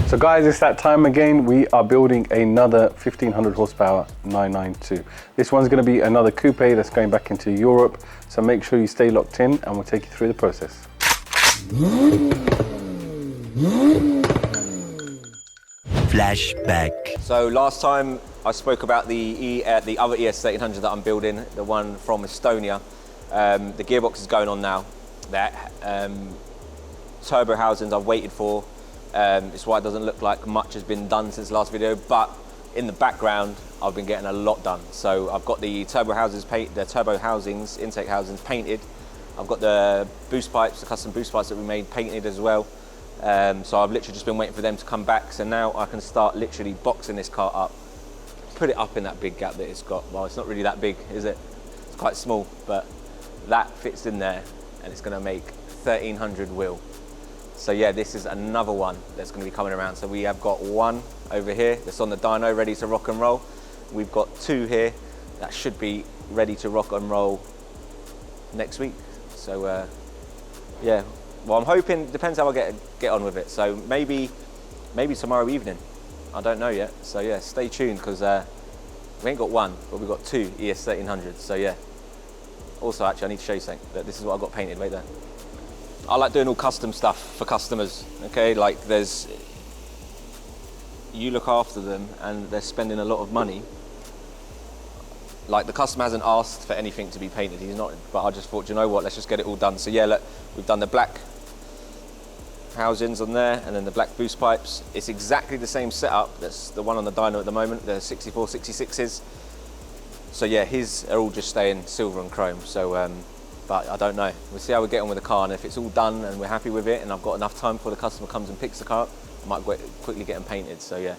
So guys, it's that time again. We are building another 1500 horsepower 992. This one's going to be another coupe that's going back into Europe. So make sure you stay locked in and we'll take you through the process. Flashback. So last time I spoke about the other ES1300 that I'm building, the one from Estonia. The gearbox is going on now. That turbo housings I've waited for. It's why it doesn't look like much has been done since the last video, but in the background I've been getting a lot done. So I've got the turbo housings, intake housings painted. I've got the boost pipes, the custom boost pipes that we made painted as well. So I've literally just been waiting for them to come back. So now I can start literally boxing this car up, put it up in that big gap that it's got. Well, it's not really that big, is it? It's quite small, but that fits in there and it's gonna make 1300 wheel. So yeah, this is another one that's going to be coming around. So we have got one over here that's on the dyno ready to rock and roll. We've got two here that should be ready to rock and roll next week. So yeah, well I'm hoping, depends how I get on with it. So maybe tomorrow evening, I don't know yet. So yeah, stay tuned because we ain't got one, but we've got two ES1300s. So yeah, also actually I need to show you something, that this is what I've got painted right there. I like doing all custom stuff for customers, okay? Like you look after them and they're spending a lot of money. Like the customer hasn't asked for anything to be painted, he's not, but I just thought, you know what, let's just get it all done. So yeah, look, we've done the black housings on there and then the black boost pipes. It's exactly the same setup, that's the one on the dyno at the moment, the 64, 66s. So yeah, his are all just staying silver and chrome. So, but I don't know. We'll see how we get on with the car, and if it's all done and we're happy with it and I've got enough time before the customer comes and picks the car up, I might quickly get them painted. So yeah,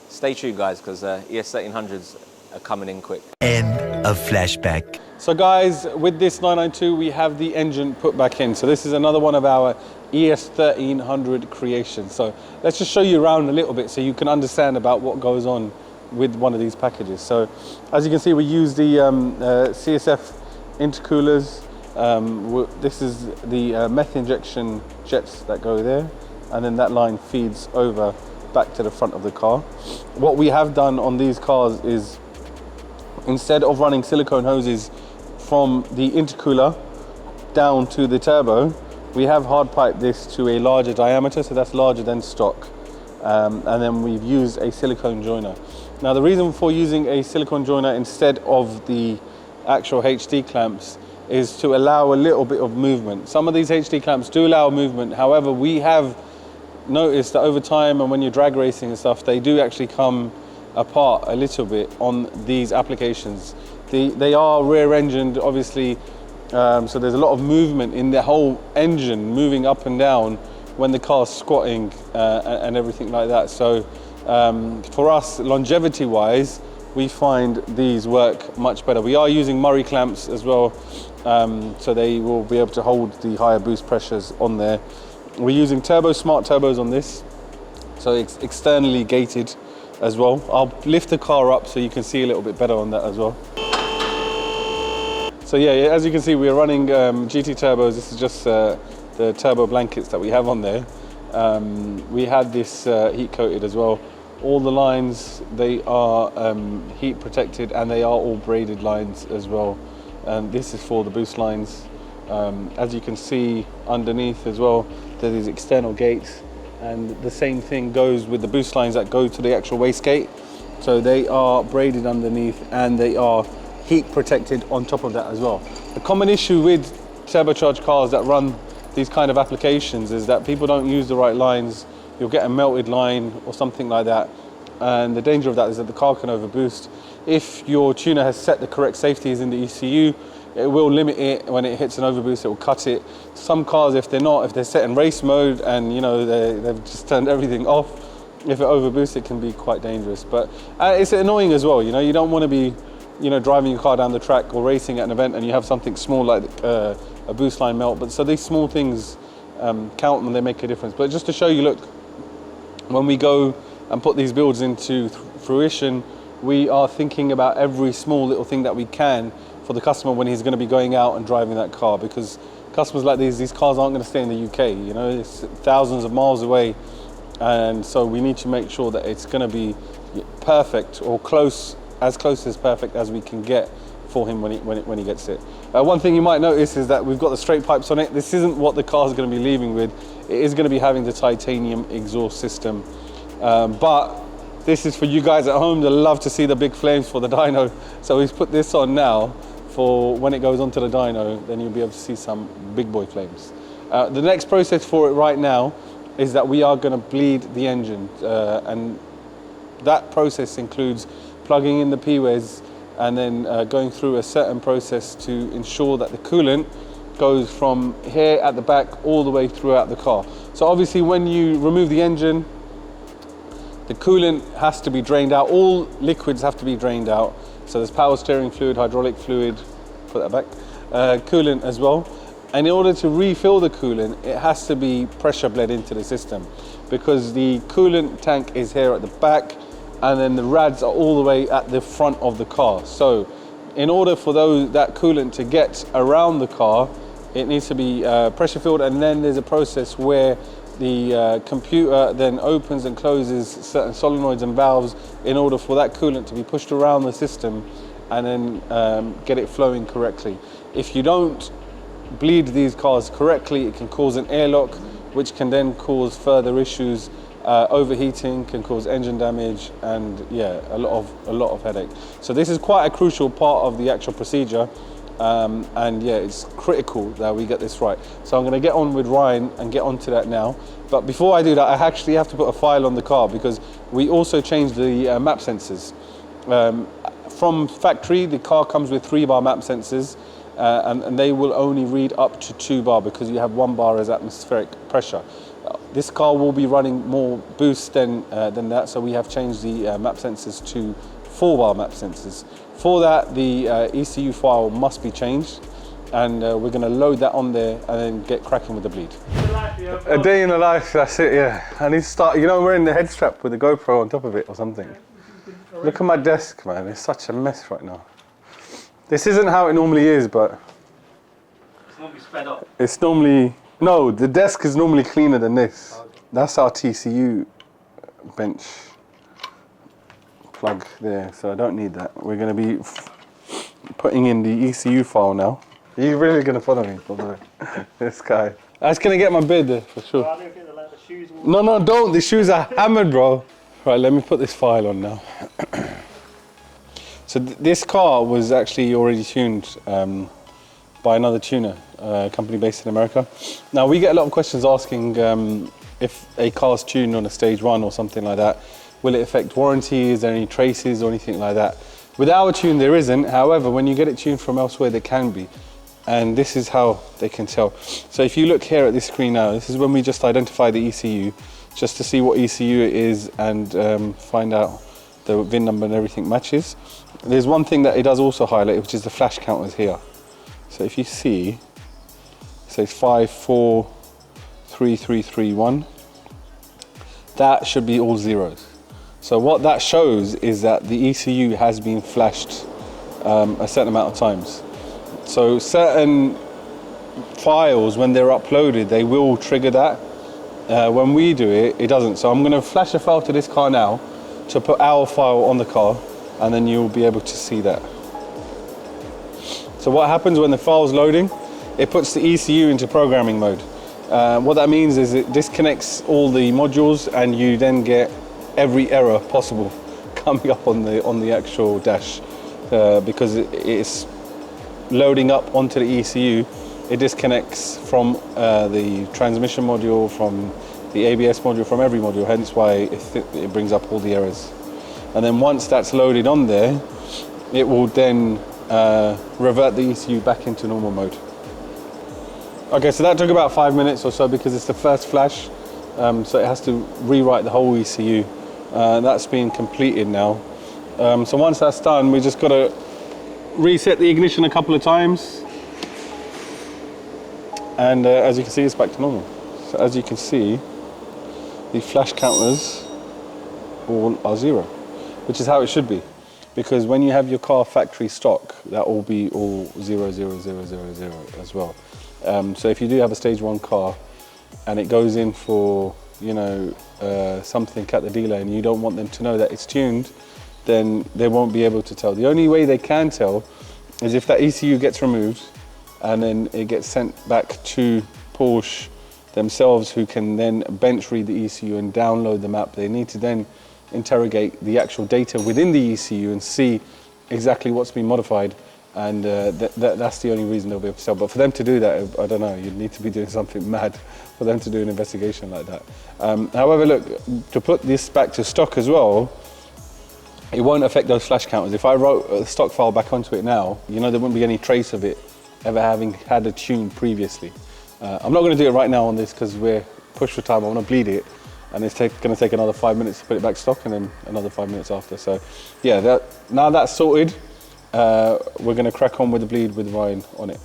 stay tuned guys, because ES1300s are coming in quick. End of flashback. So guys, with this 992 we have the engine put back in. So this is another one of our ES1300 creations. So let's just show you around a little bit so you can understand about what goes on with one of these packages. So as you can see, we use the CSF intercoolers. This is the meth injection jets that go there, and then that line feeds over back to the front of the car. What we have done on these cars is, instead of running silicone hoses from the intercooler down to the turbo, we have hard piped this to a larger diameter, so that's larger than stock, and then we've used a silicone joiner. Now the reason for using a silicone joiner instead of the actual HD clamps is to allow a little bit of movement. Some of these HD clamps do allow movement. However, we have noticed that over time and when you're drag racing and stuff, they do actually come apart a little bit on these applications. They are rear engined, obviously, so there's a lot of movement in the whole engine moving up and down when the car's squatting and everything like that. So for us, longevity wise, we find these work much better. We are using Murray clamps as well, so they will be able to hold the higher boost pressures on there. We're using smart turbos on this, so it's externally gated as well. I'll lift the car up so you can see a little bit better on that as well. So yeah, as you can see, we're running GT turbos. This is just the turbo blankets that we have on there. We had this heat coated as well. All the lines, they are heat protected and they are all braided lines as well. And this is for the boost lines. As you can see underneath as well, there are these external gates, and the same thing goes with the boost lines that go to the actual wastegate. So they are braided underneath and they are heat protected on top of that as well. The common issue with turbocharged cars that run these kind of applications is that people don't use the right lines. You'll get a melted line or something like that, and the danger of that is that the car can overboost. If your tuner has set the correct safeties in the ECU, it will limit it. When it hits an overboost, it will cut it. Some cars, if they're set in race mode and they've just turned everything off, if it overboosts, it can be quite dangerous. But it's annoying as well. You don't want to be driving your car down the track or racing at an event and you have something small like a boost line melt. But so these small things count and they make a difference. But just to show you, look, when we go and put these builds into fruition, we are thinking about every small little thing that we can for the customer when he's going to be going out and driving that car, because customers like these cars aren't going to stay in the UK. It's thousands of miles away And so we need to make sure that it's going to be perfect or as close as perfect as we can get for him when he gets it. One thing you might notice is that we've got the straight pipes on it. This isn't what the car is going to be leaving with. It is going to be having the titanium exhaust system, but this is for you guys at home that love to see the big flames for the dyno. So we've put this on now for when it goes onto the dyno, then you'll be able to see some big boy flames. The next process for it right now is that we are going to bleed the engine, and that process includes plugging in the P-Ways and then going through a certain process to ensure that the coolant goes from here at the back all the way throughout the car. So obviously when you remove the engine, the coolant has to be drained out. All liquids have to be drained out. So there's power steering fluid, hydraulic fluid, put that back, coolant as well. And in order to refill the coolant, it has to be pressure bled into the system, because the coolant tank is here at the back and then the rads are all the way at the front of the car. So in order for that coolant to get around the car, it needs to be pressure filled, and then there's a process where the computer then opens and closes certain solenoids and valves in order for that coolant to be pushed around the system and then get it flowing correctly. If you don't bleed these cars correctly, it can cause an airlock, which can then cause further issues. Overheating can cause engine damage, and yeah, a lot of headache. So this is quite a crucial part of the actual procedure, and yeah, it's critical that we get this right. So I'm going to get on with Ryan and get onto that now. But before I do that, I actually have to put a file on the car, because we also changed the map sensors. From factory, the car comes with 3-bar map sensors, and they will only read up to 2 bar, because you have 1 bar as atmospheric pressure. This car will be running more boost than that, so we have changed the map sensors to 4-bar map sensors. For that, the ECU file must be changed, and we're going to load that on there and then get cracking with the bleed. A day in the life, that's it, yeah. I need to start, you know, wearing the head strap with the GoPro on top of it or something. Look at my desk, man, it's such a mess right now. This isn't how it normally is, but it's normally sped up. It's normally, no, the desk is normally cleaner than this. Okay. That's our TCU bench plug there, so I don't need that. We're going to be putting in the ECU file now. Are you really going to follow me, by the way? This guy. That's going to get my bed there, for sure. Well, I don't think the shoes will... No, don't. The shoes are hammered, bro. Right, let me put this file on now. So this car was actually already tuned by another tuner, a company based in America. Now, we get a lot of questions asking if a car's tuned on a stage 1 or something like that, will it affect warranty? Is there any traces or anything like that? With our tune, there isn't. However, when you get it tuned from elsewhere, there can be. And this is how they can tell. So if you look here at this screen now, this is when we just identify the ECU, just to see what ECU it is and find out the VIN number and everything matches. There's one thing that it does also highlight, which is the flash counters here. So if you see, it says 543331. That should be all zeros. So what that shows is that the ECU has been flashed a certain amount of times. So certain files, when they're uploaded, they will trigger that. When we do it, it doesn't. So I'm going to flash a file to this car now to put our file on the car, and then you'll be able to see that. So what happens when the file's loading, it puts the ECU into programming mode. What that means is it disconnects all the modules, and you then get every error possible coming up on the actual dash, because it's loading up onto the ECU. It disconnects from the transmission module, from the ABS module, from every module, hence why it brings up all the errors. And then once that's loaded on there, it will then revert the ECU back into normal mode. Okay, so that took about 5 minutes or so, because it's the first flash, so it has to rewrite the whole ECU. That's been completed now. So once that's done, we just got to reset the ignition a couple of times, and as you can see, it's back to normal. So as you can see, the flash counters all are 0, which is how it should be, because when you have your car factory stock, that will be all 0, 0, 0, 0, 0 as well. So if you do have a stage 1 car and it goes in for you know, something at the dealer and you don't want them to know that it's tuned, then they won't be able to tell. The only way they can tell is if that ECU gets removed and then it gets sent back to Porsche themselves, who can then bench read the ECU and download the map. They need to then interrogate the actual data within the ECU and see exactly what's been modified, and that's the only reason they'll be able to tell. But for them to do that, I don't know, you'd need to be doing something mad for them to do an investigation like that. However, look, to put this back to stock as well, it won't affect those flash counters. If I wrote a stock file back onto it now, you know, there wouldn't be any trace of it ever having had a tune previously. I'm not going to do it right now on this because we're pushed for time. I want to bleed it, and it's going to take another 5 minutes to put it back stock, and then another 5 minutes after. So yeah, now that's sorted, we're going to crack on with the bleed with Ryan on it.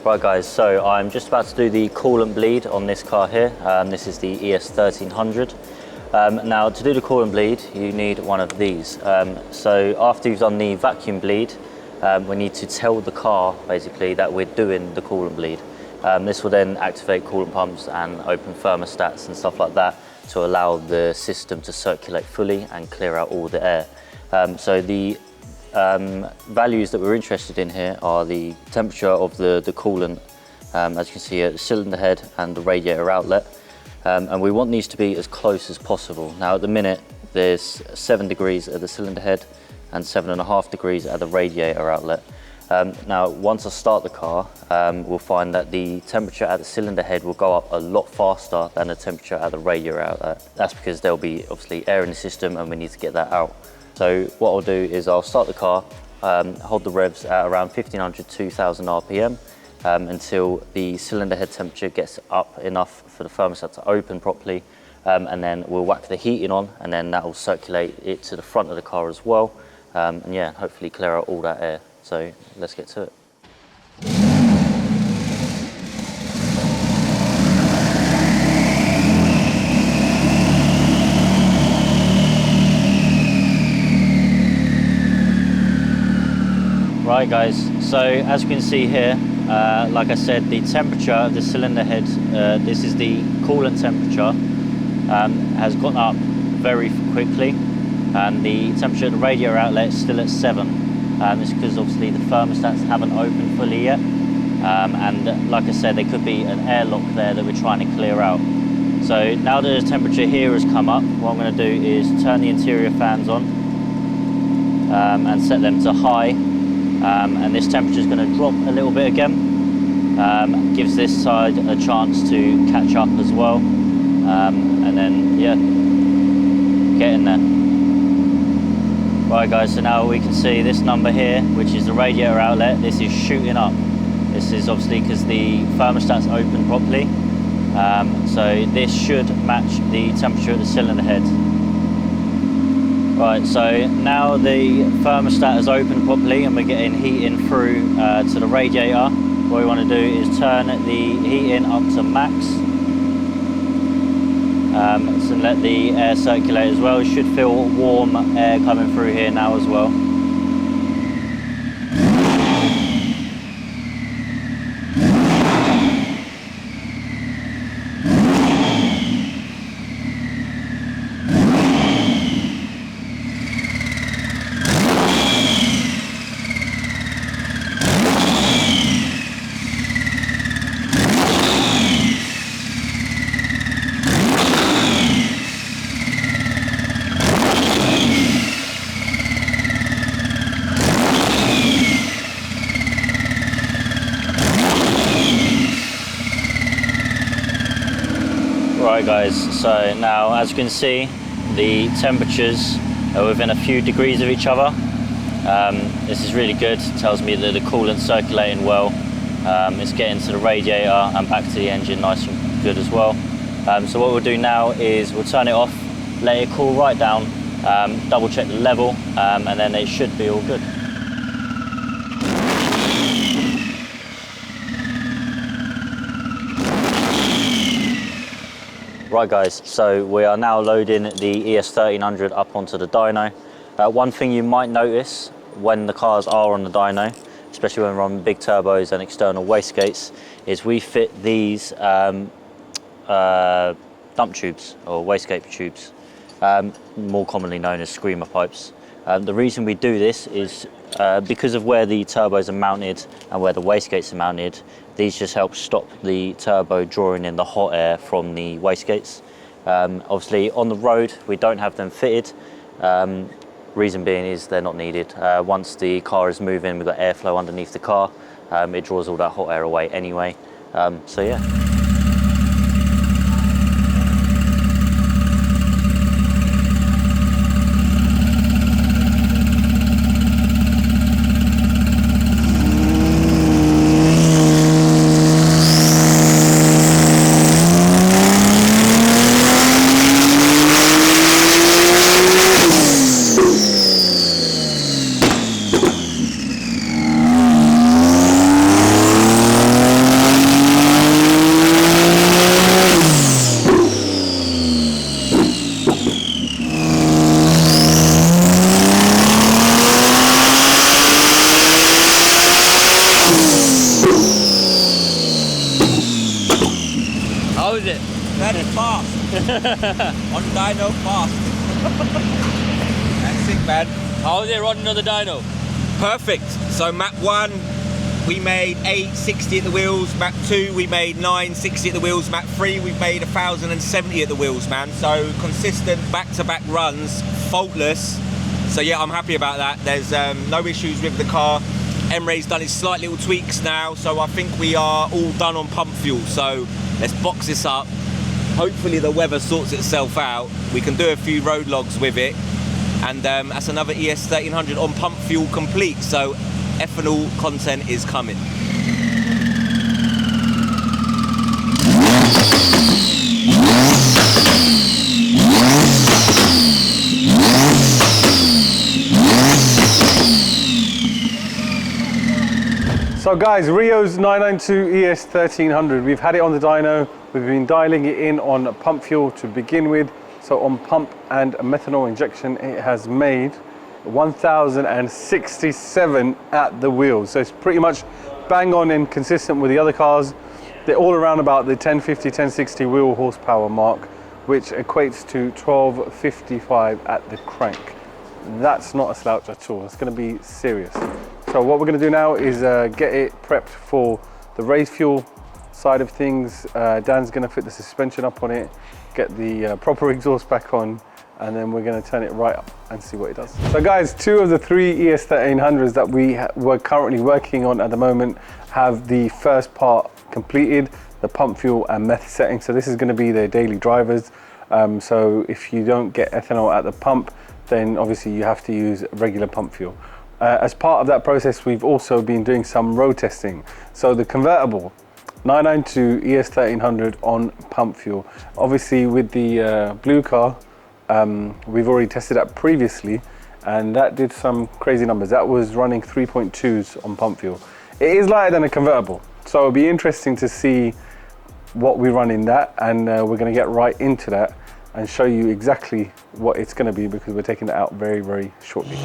Right guys, so I'm just about to do the coolant bleed on this car here. This is the ES1300. Now to do the coolant bleed, you need one of these. So after you've done the vacuum bleed, we need to tell the car basically that we're doing the coolant bleed. This will then activate coolant pumps and open thermostats and stuff like that to allow the system to circulate fully and clear out all the air. So the values that we're interested in here are the temperature of the coolant, as you can see at the cylinder head and the radiator outlet. And we want these to be as close as possible. Now at the minute, there's 7 degrees at the cylinder head and 7.5 degrees at the radiator outlet. Now, once I start the car, we'll find that the temperature at the cylinder head will go up a lot faster than the temperature at the radiator outlet. That's because there'll be obviously air in the system and we need to get that out. So what I'll do is I'll start the car, hold the revs at around 1500 to 2000 RPM until the cylinder head temperature gets up enough for the thermostat to open properly, and then we'll whack the heating on, and then that will circulate it to the front of the car as well, and yeah, hopefully clear out all that air. So let's get to it. Right guys, so as you can see here, like I said, the temperature of the cylinder head, this is the coolant temperature, has gone up very quickly, and the temperature at the radiator outlet is still at 7. It's because obviously the thermostats haven't opened fully yet, and like I said, there could be an airlock there that we're trying to clear out. So now that the temperature here has come up, what I'm going to do is turn the interior fans on and set them to high. And this temperature is going to drop a little bit again, gives this side a chance to catch up as well, and then yeah, get in there. Right guys, so now we can see this number here, which is the radiator outlet. This is shooting up. This is obviously because the thermostat's open properly, so this should match the temperature at the cylinder head. Right, so now the thermostat is open properly and we're getting heating through to the radiator. What we want to do is turn the heating up to max, so let the air circulate as well. You should feel warm air coming through here now as well. Right guys, so now as you can see, the temperatures are within a few degrees of each other. This is really good. It tells me that the coolant's circulating well. It's getting to the radiator and back to the engine nice and good as well. So what we'll do now is we'll turn it off, let it cool right down, double check the level, and then it should be all good. Right guys, so we are now loading the ES1300 up onto the dyno. One thing you might notice when the cars are on the dyno, especially when we're on big turbos and external wastegates, is we fit these dump tubes or wastegate tubes, more commonly known as screamer pipes. The reason we do this is because of where the turbos are mounted and where the wastegates are mounted. These just help stop the turbo drawing in the hot air from the wastegates. Obviously on the road we don't have them fitted. Reason being is they're not needed. Once the car is moving, we've got airflow underneath the car. It draws all that hot air away anyway. So yeah. How is it? Very fast. On dyno, fast. That's it, man. How is it running on the dyno? Perfect. So map 1, we made 860 at the wheels. Map 2, we made 960 at the wheels. Map 3, we've made 1070 at the wheels, man. So consistent back-to-back runs, faultless. So yeah, I'm happy about that. There's no issues with the car. Emre's done his slight little tweaks now, so I think we are all done on pump fuel. So let's box this up. Hopefully the weather sorts itself out. We can do a few road logs with it. And that's another ES1300 on pump fuel complete. So ethanol content is coming. So guys, Rio's 992 ES1300, we've had it on the dyno, we've been dialing it in on pump fuel to begin with. So on pump and methanol injection, it has made 1067 at the wheels. So it's pretty much bang on and consistent with the other cars. They're all around about the 1050, 1060 wheel horsepower mark, which equates to 1255 at the crank. That's not a slouch at all. It's going to be serious. So what we're going to do now is get it prepped for the race fuel side of things. Dan's going to fit the suspension up on it, get the proper exhaust back on, and then we're going to turn it right up and see what it does. So guys, 2 of the 3 ES1300s that we're currently working on at the moment have the first part completed, the pump fuel and meth setting. So this is going to be their daily drivers. So if you don't get ethanol at the pump, then obviously you have to use regular pump fuel. As part of that process, we've also been doing some road testing. So the convertible 992 ES1300 on pump fuel. Obviously with the blue car, we've already tested that previously, and that did some crazy numbers. That was running 3.2s on pump fuel. It is lighter than a convertible, so it'll be interesting to see what we run in that, and we're going to get right into that and show you exactly what it's going to be, because we're taking that out very, very shortly.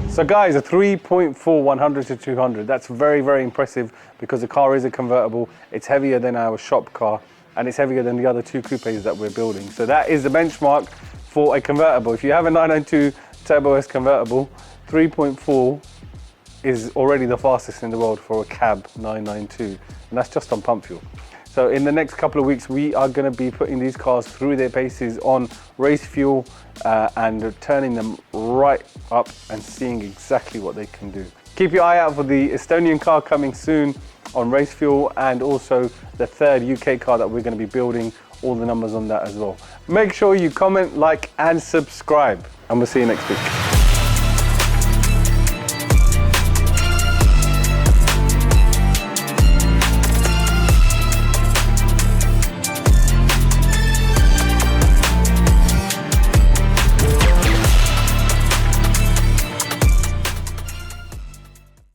So guys, a 3.4 100 to 200, that's very, very impressive, because the car is a convertible. It's heavier than our shop car, and it's heavier than the other 2 coupes that we're building. So that is the benchmark for a convertible. If you have a 992 Turbo S convertible, 3.4 is already the fastest in the world for a cab 992, and that's just on pump fuel. So in the next couple of weeks, we are going to be putting these cars through their paces on race fuel and turning them right up and seeing exactly what they can do. Keep your eye out for the Estonian car coming soon on race fuel, and also the 3rd UK car that we're going to be building, all the numbers on that as well. Make sure you comment, like and subscribe, and we'll see you next week.